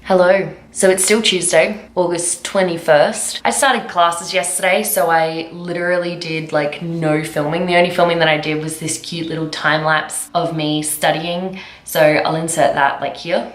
Hello. So it's still Tuesday, August 21st. I started classes yesterday, so I literally did like no filming. The only filming that I did was this cute little time lapse of me studying. So I'll insert that like here.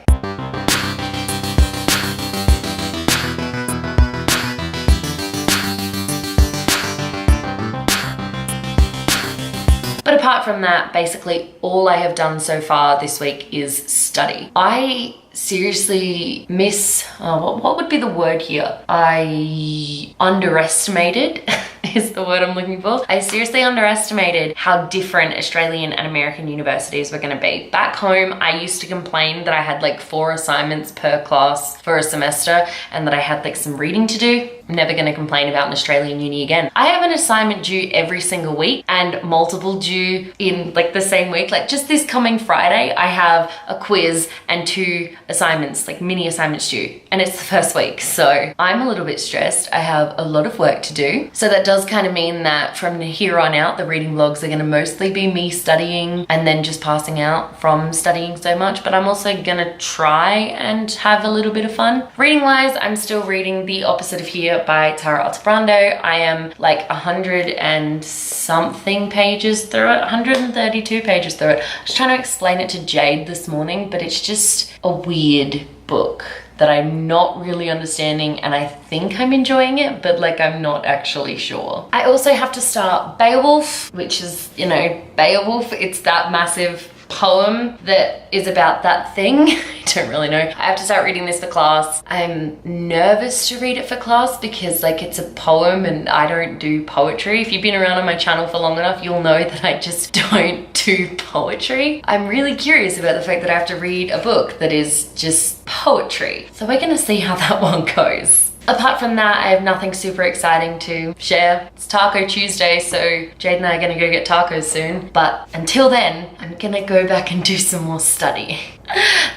But apart from that, basically all I have done so far this week is study. I seriously miss, what would be the word here? I underestimated is the word I'm looking for. I seriously underestimated how different Australian and American universities were going to be. Back home, I used to complain that I had like 4 assignments per class for a semester and that I had like some reading to do. I'm never going to complain about an Australian uni again. I have an assignment due every single week and multiple due in like the same week. Like just this coming Friday, I have a quiz and 2 assignments, like mini assignments due, and it's the first week. So I'm a little bit stressed. I have a lot of work to do. So that does kind of mean that from here on out, the reading vlogs are going to mostly be me studying and then just passing out from studying so much. But I'm also going to try and have a little bit of fun. Reading wise, I'm still reading The Opposite of Here by 20th-Aug. I am like 100 and something pages through it, 132 pages through it. I was trying to explain it to Jade this morning, but it's just a weird book that I'm not really understanding, and I think I'm enjoying it, but like I'm not actually sure. I also have to start Beowulf, which is, you know, Beowulf. It's that massive poem that is about that thing. I don't really know. I have to start reading this for class. I'm nervous to read it for class because like it's a poem and I don't do poetry. If you've been around on my channel for long enough, you'll know that I just don't do poetry. I'm really curious about the fact that I have to read a book that is just poetry. So we're gonna see how that one goes. Apart from that, I have nothing super exciting to share. It's Taco Tuesday, so Jade and I are gonna go get tacos soon. But until then, I'm gonna go back and do some more study.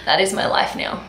That is my life now.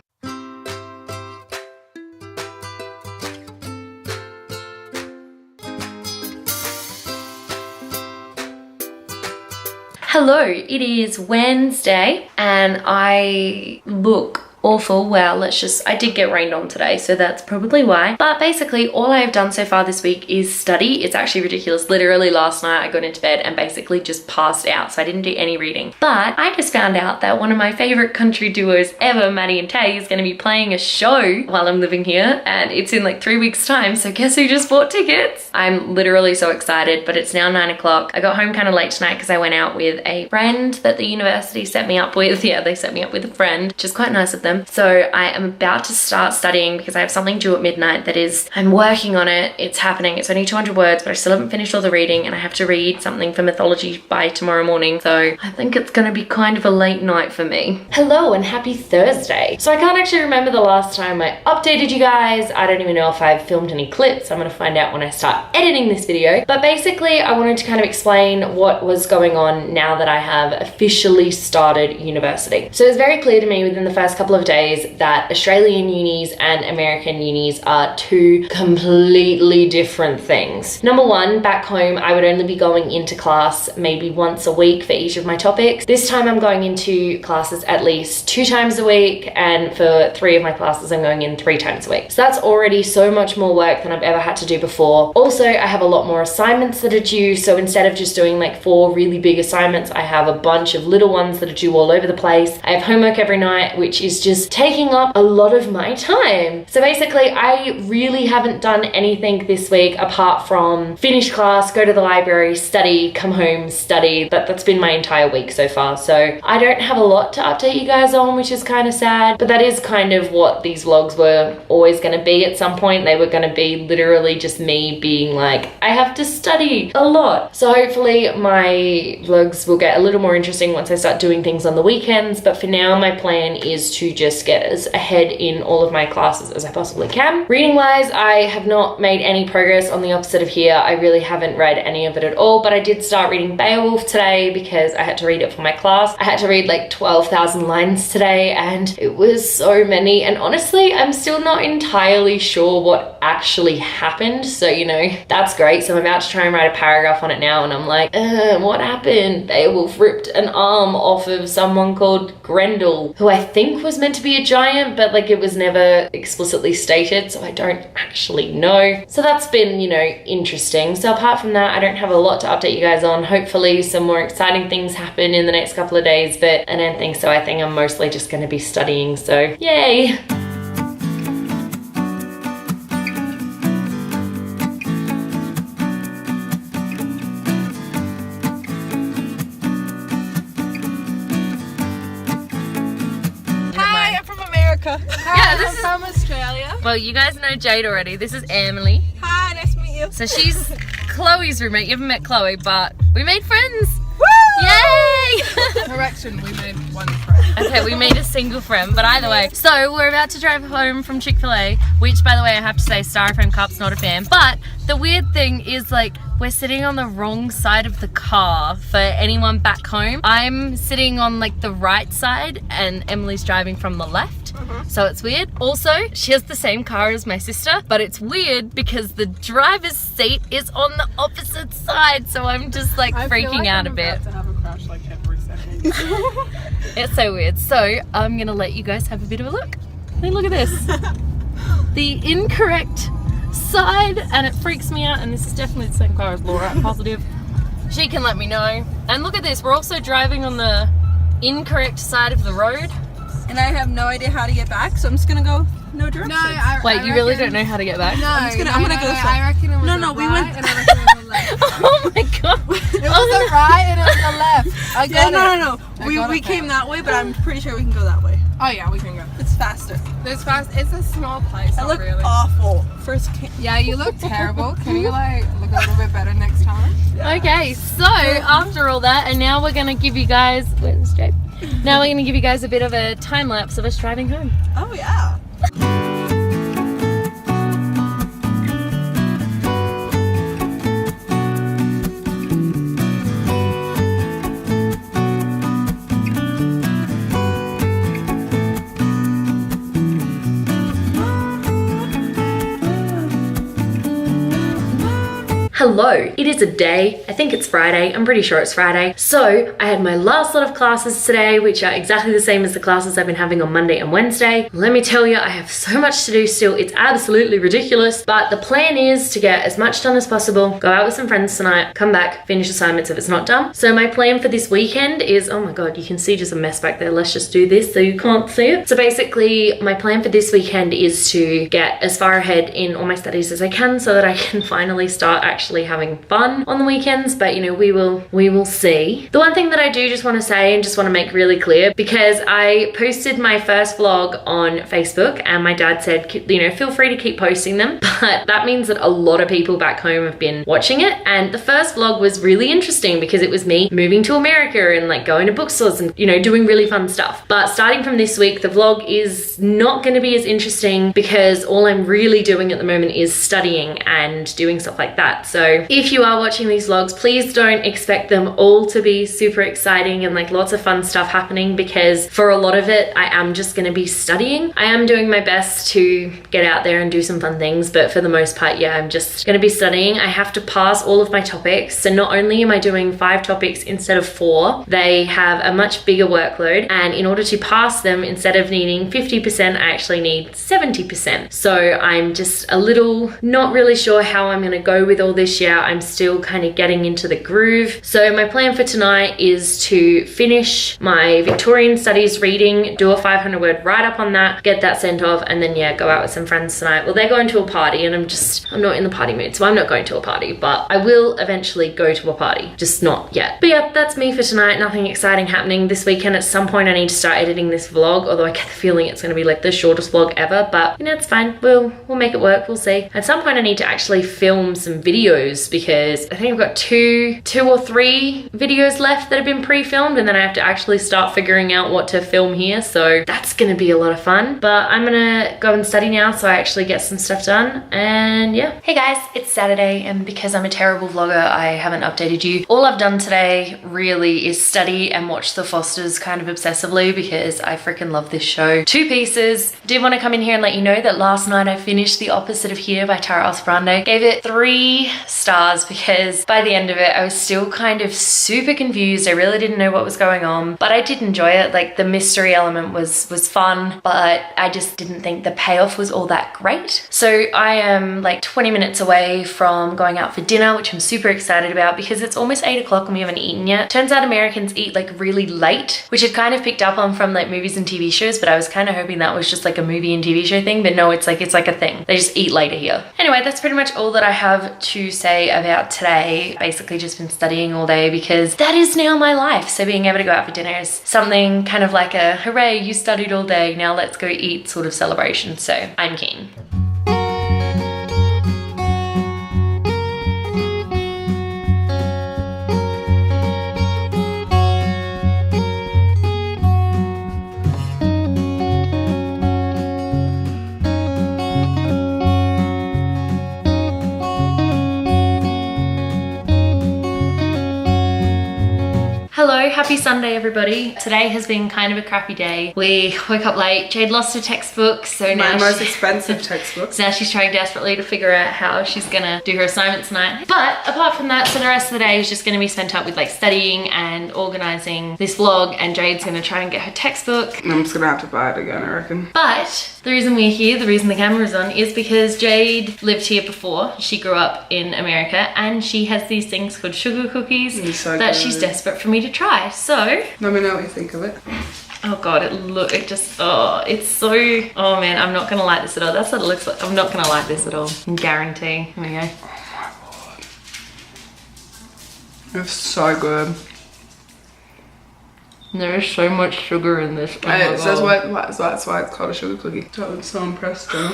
Hello, it is Wednesday and I look awful. Well, I did get rained on today, so that's probably why. But basically, all I've done so far this week is study. It's actually ridiculous. Literally last night, I got into bed and basically just passed out, so I didn't do any reading. But I just found out that one of my favorite country duos ever, Maddie and Tay, is going to be playing a show while I'm living here, and it's in like 3 weeks' time, so guess who just bought tickets? I'm literally so excited, but it's now 9 o'clock. I got home kind of late tonight because I went out with a friend that the university set me up with. Yeah, they set me up with a friend, which is quite nice of them. So I am about to start studying because I have something due at midnight that is, I'm working on it, it's happening. It's only 200 words, but I still haven't finished all the reading and I have to read something for mythology by tomorrow morning. So I think it's gonna be kind of a late night for me. Hello and happy Thursday. So I can't actually remember the last time I updated you guys. I don't even know if I've filmed any clips. I'm gonna find out when I start editing this video. But basically I wanted to kind of explain what was going on now that I have officially started university. So it was very clear to me within the first couple of days that Australian unis and American unis are 2 completely different things. Number 1, back home, I would only be going into class maybe once a week for each of my topics. This time I'm going into classes at least 2 times a week, and for 3 of my classes, I'm going in 3 times a week. So that's already so much more work than I've ever had to do before. Also, I have a lot more assignments that are due. So instead of just doing like 4 really big assignments, I have a bunch of little ones that are due all over the place. I have homework every night, which is just taking up a lot of my time. So basically, I really haven't done anything this week apart from finish class, go to the library, study, come home, study. That's been my entire week so far. So I don't have a lot to update you guys on, which is kind of sad, but that is kind of what these vlogs were always going to be at some point. They were going to be literally just me being like, I have to study a lot. So hopefully my vlogs will get a little more interesting once I start doing things on the weekends. But for now, my plan is to just get as ahead in all of my classes as I possibly can. Reading wise, I have not made any progress on The Opposite of Here. I really haven't read any of it at all, but I did start reading Beowulf today because I had to read it for my class. I had to read like 12,000 lines today and it was so many, and honestly I'm still not entirely sure what actually happened, so you know, that's great. So I'm about to try and write a paragraph on it now and I'm like, what happened? Beowulf ripped an arm off of someone called Grendel, who I think was meant to be a giant, but like it was never explicitly stated, so I don't actually know. So that's been, you know, interesting. So apart from that, I don't have a lot to update you guys on. Hopefully some more exciting things happen in the next couple of days, but I don't think so. I think I'm mostly just going to be studying, so yay! Yeah, this is from Australia. Well, you guys know Jade already. This is Emily. Hi, nice to meet you. So she's Chloe's roommate. You haven't met Chloe, but we made friends. Woo! Yay! Correction, we made one friend. Okay, we made a single friend, but either way. So we're about to drive home from Chick-fil-A, which, by the way, I have to say, Styrofoam Cup's not a fan. But the weird thing is, like, we're sitting on the wrong side of the car for anyone back home. I'm sitting on, like, the right side, and Emily's driving from the left. So it's weird. Also, she has the same car as my sister, but it's weird because the driver's seat is on the opposite side, so I'm just like freaking out a bit. I feel like I'm about to have a crash like every second. It's so weird. So I'm gonna let you guys have a bit of a look. Hey, look at this. The incorrect side, and it freaks me out, and this is definitely the same car as Laura, I'm positive. She can let me know. And look at this, we're also driving on the incorrect side of the road. And I have no idea how to get back, so I'm just gonna go no direction. No, wait, you really don't know how to get back? No, I'm gonna go this way. I reckon it was we went. and I reckon it was the left. Oh my god. It was the right and it was the left. I got it. No. We came that way, but I'm pretty sure we can go that way. Oh yeah, we can go. It's faster. It's fast. It's a small place. I look really. awful. Yeah, you look terrible. Can you like look a little bit better next time? Yeah. Okay, so after all that, and now we're gonna give you guys, where's Jade? Now we're gonna give you guys a bit of a time lapse of us driving home. Oh yeah. Hello, it is a day, I think it's Friday, I'm pretty sure it's Friday. So I had my last lot of classes today, which are exactly the same as the classes I've been having on Monday and Wednesday. Let me tell you, I have so much to do still, it's absolutely ridiculous, but the plan is to get as much done as possible, go out with some friends tonight, come back, finish assignments if it's not done. So my plan for this weekend is, oh my god, you can see just a mess back there, let's just do this so you can't see it. So basically, my plan for this weekend is to get as far ahead in all my studies as I can so that I can finally start actually having fun on the weekends, but you know, we will see. The one thing that I do just want to say and just want to make really clear, because I posted my first vlog on Facebook and my dad said, you know, feel free to keep posting them, but that means that a lot of people back home have been watching it. And the first vlog was really interesting because it was me moving to America and like going to bookstores and, you know, doing really fun stuff. But starting from this week, the vlog is not going to be as interesting because all I'm really doing at the moment is studying and doing stuff like that. So if you are watching these vlogs, please don't expect them all to be super exciting and like lots of fun stuff happening, because for a lot of it, I am just going to be studying. I am doing my best to get out there and do some fun things, but for the most part, yeah, I'm just going to be studying. I have to pass all of my topics. So not only am I doing 5 topics instead of 4, they have a much bigger workload. And in order to pass them, instead of needing 50%, I actually need 70%. So I'm just a little not really sure how I'm going to go with all this yet. I'm still kind of getting into the groove. So my plan for tonight is to finish my Victorian Studies reading, do a 500-word write-up on that, get that sent off, and then yeah, go out with some friends tonight. Well, they're going to a party and I'm not in the party mood, so I'm not going to a party, but I will eventually go to a party, just not yet. But yeah, that's me for tonight. Nothing exciting happening this weekend. At some point I need to start editing this vlog, although I get the feeling it's going to be like the shortest vlog ever, but you know, it's fine. We'll make it work. We'll see. At some point I need to actually film some videos, because I think I've got two or three videos left that have been pre-filmed, and then I have to actually start figuring out what to film here. So that's gonna be a lot of fun, but I'm gonna go and study now so I actually get some stuff done. And yeah. Hey guys, it's Saturday, and because I'm a terrible vlogger, I haven't updated you. All I've done today really is study and watch The Fosters kind of obsessively, because I freaking love this show. 2 pieces. Did want to come in here and let you know that last night I finished The Opposite of Here by Tara Osbrande. Gave it 3 stars because by the end of it, I was still kind of super confused. I really didn't know what was going on, but I did enjoy it. Like the mystery element was fun, but I just didn't think the payoff was all that great. So I am like 20 minutes away from going out for dinner, which I'm super excited about because it's almost 8 o'clock and we haven't eaten yet. Turns out Americans eat like really late, which I'd kind of picked up on from like movies and TV shows, but I was kind of hoping that was just like a movie and TV show thing, but no, it's like a thing. They just eat later here. Anyway, that's pretty much all that I have to say about today. Basically just been studying all day because that is now my life. So being able to go out for dinner is something kind of like a hooray, you studied all day, now let's go eat sort of celebration. So I'm keen. Hello, happy Sunday everybody. Today has been kind of a crappy day. We woke up late, Jade lost her textbook, so now My most expensive textbooks. now she's trying desperately to figure out how she's gonna do her assignments tonight. But apart from that, so the rest of the day is just gonna be spent up with like studying and organizing this vlog, and Jade's gonna try and get her textbook. I'm just gonna have to buy it again, I reckon. But the reason we're here, the reason the camera's on, is because Jade lived here before. She grew up in America and she has these things called sugar cookies So that good. she's desperate for me to try. So, Let me know what you think of it. oh god, it's so, oh man, I'm not gonna like this at all. That's what it looks like. I'm not gonna like this at all. I guarantee. Here we go. It's so good. There is so much sugar in this. Oh my It says God. that's why it's called a sugar cookie. I'm so impressed though.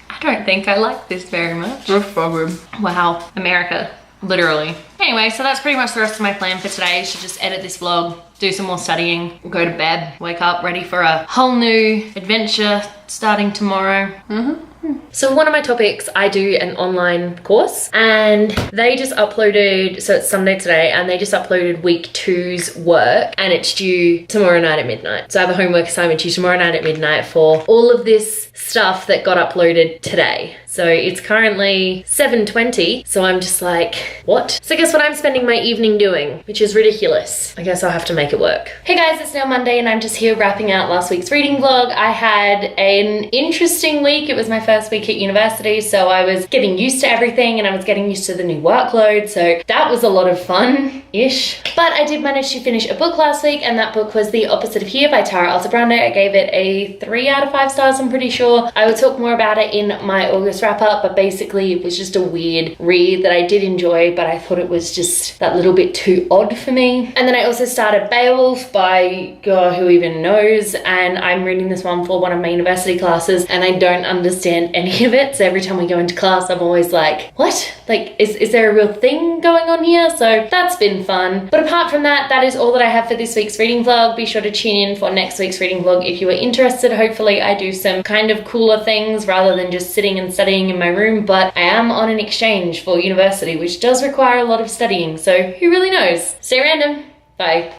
I don't think I like this very much. It's so good. Wow, America, literally. Anyway, so that's pretty much the rest of my plan for today. Is to just edit this vlog, do some more studying, go to bed, wake up ready for a whole new adventure starting tomorrow. So one of my topics, I do an online course and they just uploaded, so it's Sunday today, and they just uploaded week 2's work and it's due tomorrow night at midnight. So I have a homework assignment due tomorrow night at midnight for all of this stuff that got uploaded today. So it's currently 7:20, so I'm just like, what? So guess what I'm spending my evening doing, which is ridiculous. I guess I'll have to make it work. Hey guys, it's now Monday and I'm just here wrapping out last week's reading vlog. I had an interesting week. It was my first week at university, so I was getting used to everything and I was getting used to the new workload, so that was a lot of fun-ish. But I did manage to finish a book last week, and that book was The Opposite of Here by Tara Altebrando. I gave it a 3 out of 5 stars, I'm pretty sure. I will talk more about it in my August wrap up, but basically it was just a weird read that I did enjoy, but I thought it was just that little bit too odd for me. And then I also started Beowulf by, God, who even knows, and I'm reading this one for one of my university classes and I don't understand any of it, so every time we go into class I'm always like, what? Like, is there a real thing going on here? So that's been fun. But apart from that, that is all that I have for this week's reading vlog. Be sure to tune in for next week's reading vlog if you are interested. Hopefully I do some kind of cooler things rather than just sitting and studying in my room, but I am on an exchange for university, which does require a lot of studying, so who really knows? Stay random. Bye.